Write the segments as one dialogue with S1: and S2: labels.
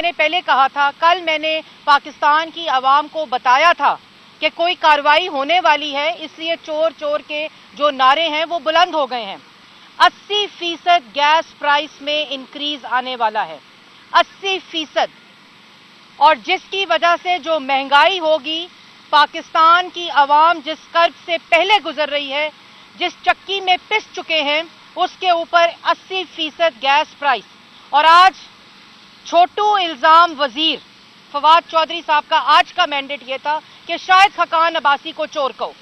S1: نے پہلے کہا تھا، کل میں نے پاکستان کی عوام کو بتایا تھا کہ کوئی کارروائی ہونے والی ہے، اس لیے چور چور کے جو نعرے ہیں وہ بلند ہو گئے ہیں۔ 80% گیس پرائس میں انکریز آنے والا ہے، 80%، اور جس کی وجہ سے جو مہنگائی ہوگی، پاکستان کی عوام جس کرب سے پہلے گزر رہی ہے، جس چکی میں پس چکے ہیں، اس کے اوپر 80% گیس پرائس۔ اور آج چھوٹو الزام وزیر فواد چودھری صاحب کا آج کا مینڈیٹ یہ تھا کہ شاہد خاقان عباسی کو چور کہو،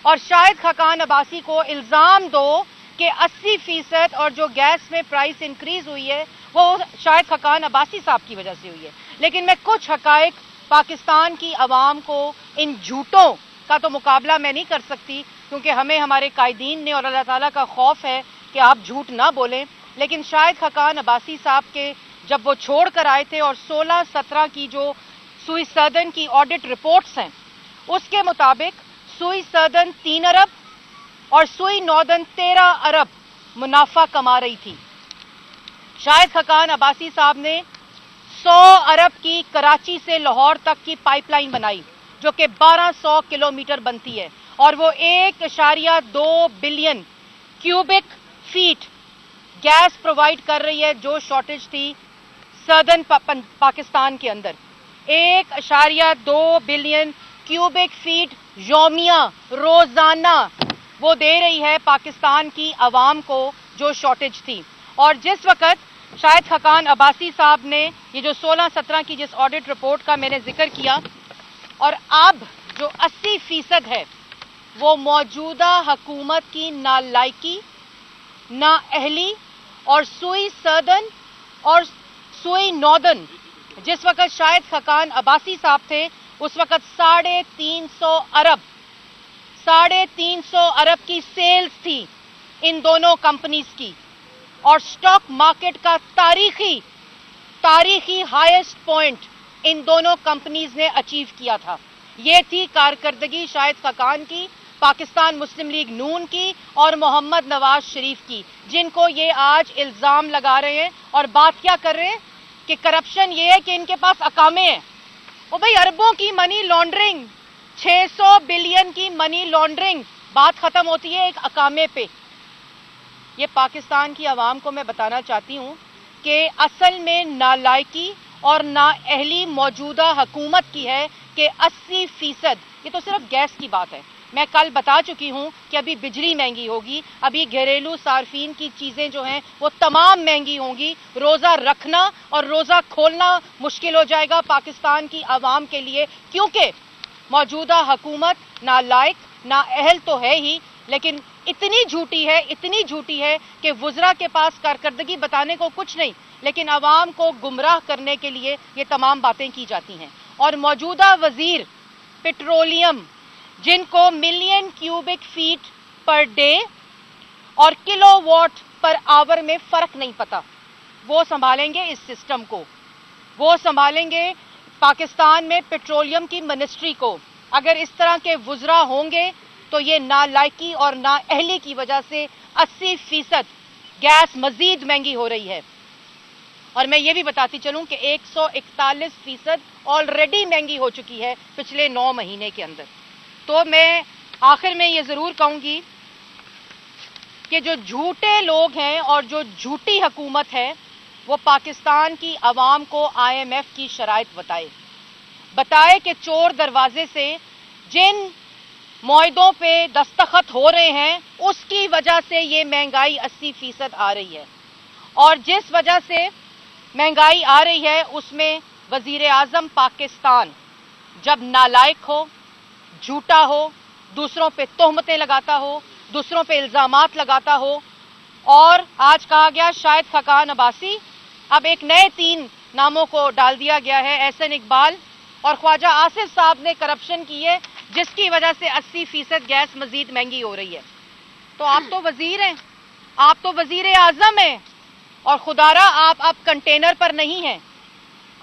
S1: اور شاہد خاقان عباسی کو الزام دو کہ 80% اور جو گیس میں پرائس انکریز ہوئی ہے وہ شاہد خاقان عباسی صاحب کی وجہ سے ہوئی ہے۔ لیکن میں کچھ حقائق پاکستان کی عوام کو، ان جھوٹوں کا تو مقابلہ میں نہیں کر سکتی، کیونکہ ہمیں ہمارے قائدین نے اور اللہ تعالیٰ کا خوف ہے کہ آپ جھوٹ نہ بولیں، لیکن شاہد خاقان عباسی صاحب کے جب وہ چھوڑ کر آئے تھے اور 16-17 کی جو سوئی سدرن کی آڈٹ رپورٹس ہیں، اس کے مطابق سوئی سدرن 3 ارب اور سوئی ناردرن 13 ارب منافع کما رہی تھی۔ شاہد خاقان عباسی صاحب نے 100 ارب کی کراچی سے لاہور تک کی پائپ لائن بنائی، جو کہ 1200 کلومیٹر بنتی ہے، اور وہ 1.2 billion cubic feet gas provide کر رہی ہے جو شارٹیج تھی سدرن پاکستان کے اندر۔ 1.2 بلین کیوبک فیٹ یومیہ، روزانہ وہ دے رہی ہے پاکستان کی عوام کو جو شارٹیج تھی۔ اور جس وقت شاہد خاقان عباسی صاحب نے یہ جو 16-17 کی جس آڈٹ رپورٹ کا میں نے ذکر کیا، اور اب جو 80% ہے وہ موجودہ حکومت کی نالائکی، نااہلی، اور سوئی سدرن اور سوئی ناردرن، جس وقت شاہد خاقان عباسی صاحب تھے اس وقت 350 ارب کی سیلز تھی ان دونوں کمپنیز کی، اور سٹاک مارکیٹ کا تاریخی ہائیسٹ پوائنٹ ان دونوں کمپنیز نے اچیو کیا تھا۔ یہ تھی کارکردگی شاہد خاقان کی، پاکستان مسلم لیگ نون کی اور محمد نواز شریف کی، جن کو یہ آج الزام لگا رہے ہیں اور بات کیا کر رہے ہیں کہ کرپشن یہ ہے کہ ان کے پاس اقامے ہیں۔ وہ بھئی اربوں کی منی لانڈرنگ، 600 بلین کی منی لانڈرنگ، بات ختم ہوتی ہے ایک اقامے پہ۔ یہ پاکستان کی عوام کو میں بتانا چاہتی ہوں کہ اصل میں نالائکی اور نااہلی موجودہ حکومت کی ہے کہ 80%، یہ تو صرف گیس کی بات ہے، میں کل بتا چکی ہوں کہ ابھی بجلی مہنگی ہوگی، ابھی گھریلو صارفین کی چیزیں جو ہیں وہ تمام مہنگی ہوں گی، روزہ رکھنا اور روزہ کھولنا مشکل ہو جائے گا پاکستان کی عوام کے لیے، کیونکہ موجودہ حکومت نالائق، نااہل تو ہے ہی، لیکن اتنی جھوٹی ہے کہ وزراء کے پاس کارکردگی بتانے کو کچھ نہیں، لیکن عوام کو گمراہ کرنے کے لیے یہ تمام باتیں کی جاتی ہیں۔ اور موجودہ وزیر پیٹرولیم، جن کو million cubic feet per day اور کلو واٹ پر آور میں فرق نہیں پتا، وہ سنبھالیں گے اس سسٹم کو، وہ سنبھالیں گے پاکستان میں پیٹرولیم کی منسٹری کو۔ اگر اس طرح کے وزراء ہوں گے تو یہ نالائکی اور نااہلی کی وجہ سے 80% گیس مزید مہنگی ہو رہی ہے۔ اور میں یہ بھی بتاتی چلوں کہ 141% آلریڈی مہنگی ہو چکی ہے پچھلے 9 مہینے کے اندر۔ تو میں آخر میں یہ ضرور کہوں گی کہ جو جھوٹے لوگ ہیں اور جو جھوٹی حکومت ہے وہ پاکستان کی عوام کو IMF کی شرائط بتائے کہ چور دروازے سے جن معاہدوں پہ دستخط ہو رہے ہیں اس کی وجہ سے یہ مہنگائی 80% آ رہی ہے، اور جس وجہ سے مہنگائی آ رہی ہے اس میں وزیر اعظم پاکستان جب نالائق ہو، جھوٹا ہو، دوسروں پہ تہمتیں لگاتا ہو، دوسروں پہ الزامات لگاتا ہو، اور آج کہا گیا شاہد خاقان عباسی، اب ایک نئے 3 ناموں کو ڈال دیا گیا ہے، احسن اقبال اور خواجہ آصف صاحب نے کرپشن کی ہے جس کی وجہ سے 80% گیس مزید مہنگی ہو رہی ہے۔ تو آپ تو وزیر ہیں، آپ تو وزیر اعظم ہیں، اور خدارا آپ اب کنٹینر پر نہیں ہیں،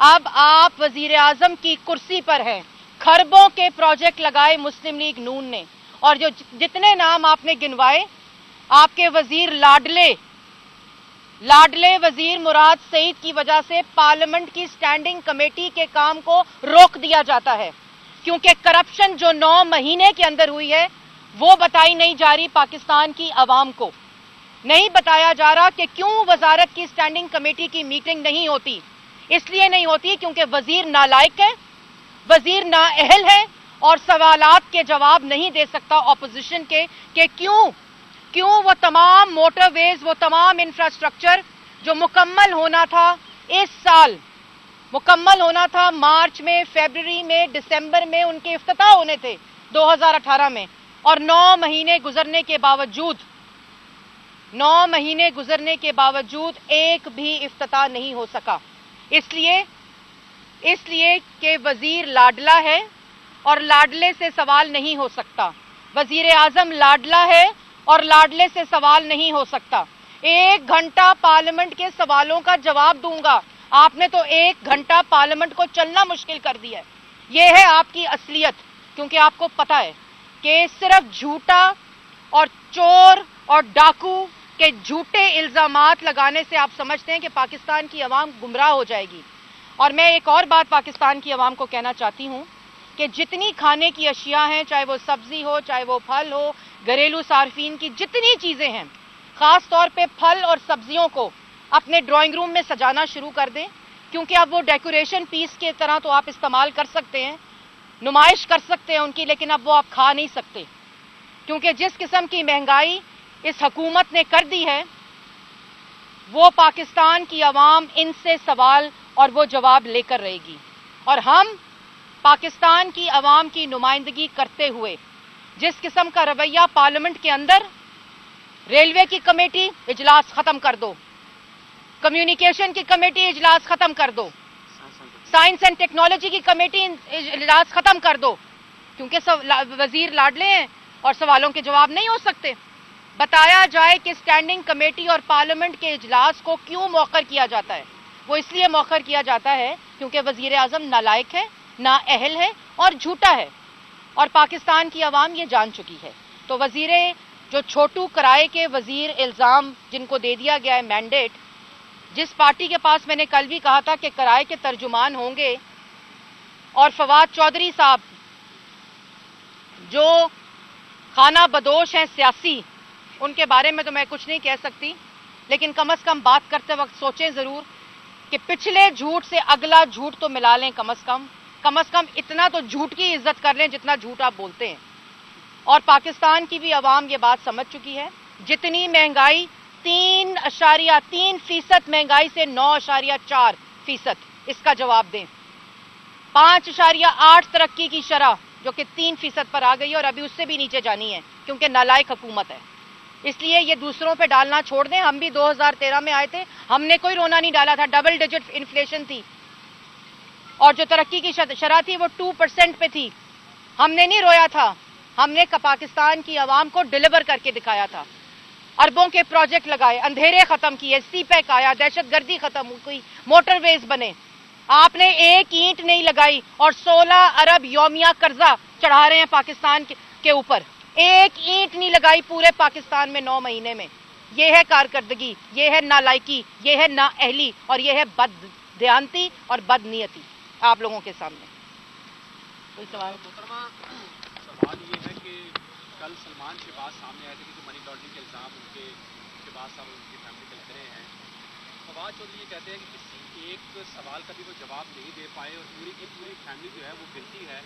S1: اب آپ وزیر اعظم کی کرسی پر ہیں۔ کھربوں کے پروجیکٹ لگائے مسلم لیگ نون نے، اور جو جتنے نام آپ نے گنوائے، آپ کے وزیر लाडले वजीर मुराद सईद की वजह से पार्लियामेंट की स्टैंडिंग कमेटी के काम को रोक दिया जाता है, क्योंकि करप्शन जो 9 महीने के अंदर हुई है वो बताई नहीं जा रही पाकिस्तान की आवाम को। नहीं बताया जा रहा कि क्यों वजारत की स्टैंडिंग कमेटी की मीटिंग नहीं होती। इसलिए नहीं होती क्योंकि वजीर नालायक है, वजीर नाअहल है और सवालात के जवाब नहीं दे सकता ऑपोजिशन के कि क्यों वो तमाम मोटरवेज, वो तमाम इंफ्रास्ट्रक्चर जो मुकम्मल होना था इस साल, मुकम्मल होना था मार्च में, फरवरी में, दिसंबर में उनके इफ्तिताह होने थे 2018 में, और 9 महीने गुजरने के बावजूद 9 महीने गुजरने के बावजूद एक भी इफ्तिताह नहीं हो सका। इसलिए कि वजीर लाडला है और लाडले से सवाल नहीं हो सकता। वजीर आजम लाडला है और लाडले से सवाल नहीं हो सकता। 1 घंटा पार्लियामेंट के सवालों का जवाब दूंगा। आपने तो 1 घंटा पार्लियामेंट को चलना मुश्किल कर दिया है। यह है आपकी असलियत, क्योंकि आपको पता है कि सिर्फ झूठा और चोर और डाकू के झूठे इल्जामात लगाने से आप समझते हैं कि पाकिस्तान की आवाम गुमराह हो जाएगी। और मैं एक और बात पाकिस्तान की आवाम को कहना चाहती हूं कि जितनी खाने की अशिया हैं, चाहे वो सब्जी हो, चाहे वो फल हो, घरेलू सार्फिन की जितनी चीजें हैं, खास तौर पे फल और सब्जियों को अपने ड्राइंग रूम में सजाना शुरू कर दें, क्योंकि अब वो डेकोरेशन पीस के तरह तो आप इस्तेमाल कर सकते हैं, नुमाइश कर सकते हैं उनकी, लेकिन अब वो आप खा नहीं सकते, क्योंकि जिस किस्म की महंगाई इस हुकूमत ने कर दी है, वो पाकिस्तान की आवाम इनसे सवाल और वो जवाब लेकर रहेगी। और हम पाकिस्तान की आवाम की नुमाइंदगी करते हुए जिस किस्म का रवैया पार्लियामेंट के अंदर, रेलवे की कमेटी इजलास खत्म कर दो, कम्युनिकेशन की कमेटी इजलास खत्म कर दो, साइंस एंड टेक्नोलॉजी की कमेटी इजलास खत्म कर दो, क्योंकि वजीर लाडले हैं और सवालों के जवाब नहीं हो सकते। बताया जाए कि स्टैंडिंग कमेटी और पार्लियामेंट के इजलास को क्यों मौखर किया जाता है। वो इसलिए मौखर किया जाता है क्योंकि वजीर आजम नालायक है, नाअहल है और झूठा है, और पाकिस्तान की आवाम ये जान चुकी है। तो वजीरे जो छोटू कराए के वजीर इल्ज़ाम जिनको दे दिया गया है मैंडेट, जिस पार्टी के पास मैंने कल भी कहा था कि कराए के तर्जुमान होंगे, और फवाद चौधरी साहब जो खाना बदोश हैं सियासी, उनके बारे में तो मैं कुछ नहीं कह सकती, लेकिन कम से कम बात करते वक्त सोचें ज़रूर कि पिछले झूठ से अगला झूठ तो मिला लें, कम से कम इतना तो झूठ की इज्जत कर लें जितना झूठ आप बोलते हैं। और पाकिस्तान की भी आवाम ये बात समझ चुकी है, जितनी महंगाई 3.3% महंगाई से 9.4%, इसका जवाब दें। 5.8 तरक्की की शरह जो कि 3% पर आ गई है और अभी उससे भी नीचे जानी है, क्योंकि नालायक हुकूमत है। इसलिए ये दूसरों पे डालना छोड़ दें। हम भी 2013 में आए थे, हमने कोई रोना नहीं डाला था, डबल डिजिट इन्फ्लेशन थी और जो तरक्की की शरह थी वो 2% पे थी। हमने नहीं रोया था, हमने पाकिस्तान की आवाम को डिलीवर करके दिखाया था। अरबों के प्रोजेक्ट लगाए, अंधेरे खत्म किए, सीपैक आया, दहशतगर्दी खत्म हुई, मोटरवेज बने। आपने एक ईंट नहीं लगाई और 16 अरब यौमिया कर्जा चढ़ा रहे हैं पाकिस्तान के ऊपर। एक ईंट नहीं लगाई पूरे पाकिस्तान में 9 महीने में। यह है कारकर्दगी, यह है नालायकी, यह है नाअहली और यह है बददियानती और बदनीयती आप लोगों के सामने। कोई सवाल?
S2: सवाल ये है कि कल सलमान शहबाज सामने आए थे कि मनी लॉन्ड्रिंग के इल्ज़ाम उनके शहबाज साहब उनकी फैमिली पे लग रहे हैं। फवाद चौधरी ये कहते हैं कि किसी एक सवाल का भी वो जवाब नहीं दे पाए और पूरी की पूरी फैमिली जो है वो गिल्टी है